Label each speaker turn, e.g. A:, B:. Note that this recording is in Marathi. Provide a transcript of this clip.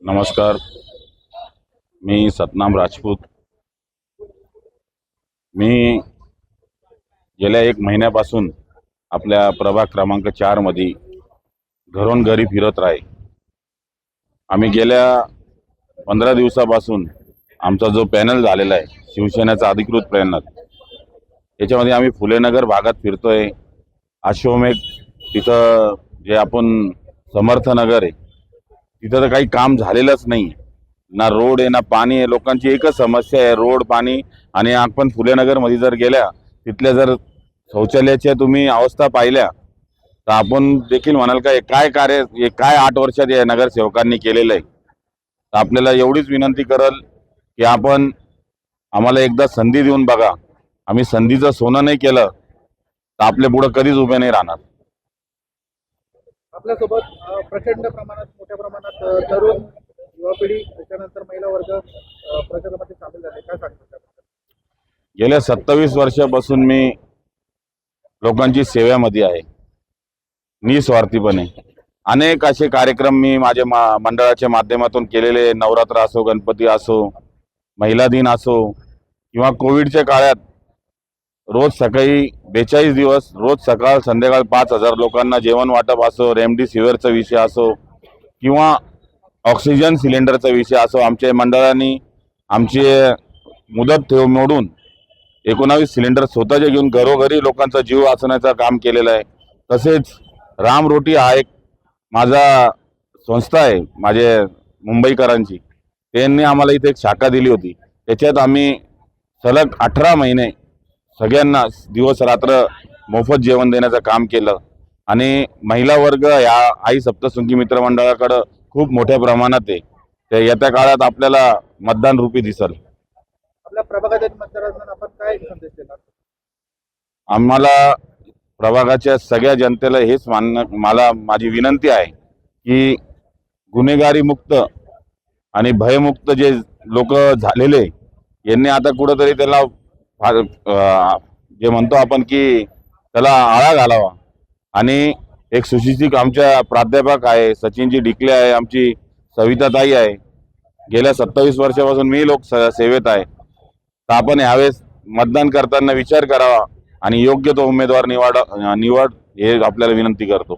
A: नमस्कार, मी सतनाम राजपूत। मी गेल्या 1 महिन्यापासून आपल्या प्रभाग क्रमांक 4 मध्ये घरून घरी फिरत आहे। आम्ही गेल्या 15 दिवसापासून आमचा जो पॅनल झालेला आहे, शिवसेनेचा अधिकृत पॅनल, याच्यामध्ये आम्ही फुलेनगर भागात फिरतोय। अश्वमेघ तिथं जे आपण समर्थनगर आहे तिथं तर काही काम झालेलंच नाही, ना रोड आहे ना पाणी आहे। लोकांची एकच समस्या आहे, रोड, पाणी। आणि आपण फुलेनगर मध्ये जर गेल्या तिथल्या जर शौचालयाच्या तुम्ही अवस्था पाहिल्या तर आपण देखील म्हणाल का काय कार्य, हे काय 8 वर्षात या नगरसेवकांनी केलेलं आहे। तर आपल्याला एवढीच विनंती करल की आपण आम्हाला एकदा संधी देऊन बघा। आम्ही संधीचं सोनं नाही केलं तर आपल्या पुढे कधीच उभे नाही राहणार।
B: आपल्यासोबत प्रचंड प्रमाणात, मोठ्या प्रमाणात तरुण, युवा पिढी, त्याच्यानंतर महिला वर्ग प्रचारामध्ये सामील झाले। काय सांगतात त्याबद्दल?
A: गेल्या 27 वर्षापासून मी लोकांची सेवेमध्ये आहे, निस्वार्थीपणे। अनेक असे कार्यक्रम मी माझ्या मंडळाच्या माध्यमातून केलेले, नवरात्र असो, गणपती असो, महिला दिन असो, किंवा कोविडच्या काळात रोज सकाळी 42 दिवस रोज सकाळ संध्याकाळ 5000 लोकांना जेवण वाटप असो, रेमडेसिवीरचा विषय असो, किंवा ऑक्सिजन सिलेंडरचा विषय असो, आमच्या मंडळाने आमचे मुदत ठेव मोडून 19 सिलेंडर स्वतःचे घेऊन घरोघरी लोकांचा जीव वाचवण्याचं काम केलेलं आहे। तसेच राम रोटी हा एक माझा संस्था आहे, माझे मुंबईकरांची, त्यांनी आम्हाला इथे एक शाखा दिली होती। त्याच्यात आम्ही सलग 18 महिने सगळ्यांना दिवस रात्र मोफत जेवण देण्याचं काम केलं। आणि महिला वर्ग या आई सप्तशृंगी मित्र मंडळाकडे खूप मोठ्या प्रमाणात आहे, ते येत्या काळात आपल्याला मतदान रूपी दिसेल।
B: आपल्या प्रभागातील मतदारांना आपण काय संदेश देणार?
A: आम्हाला प्रभागाच्या सगळ्या जनतेला हेच माझी विनंती आहे की गुन्हेगारी मुक्त आणि भयमुक्त जे लोक झालेले, यांनी आता कुठेतरी त्याला जे म्हणतो आपण की त्याला आळा घालावा। आणि एक सुशिक्षित आमच्या प्राध्यापक आहे, सचिनजी डिकले आहे, आमची सविताताई आहे, गेल्या 27 वर्षापासून मी लोक सेवेत आहे। तर आपण यावेळेस मतदान करताना विचार करावा आणि योग्य तो उमेदवार निवड हे आपल्याला विनंती करतो।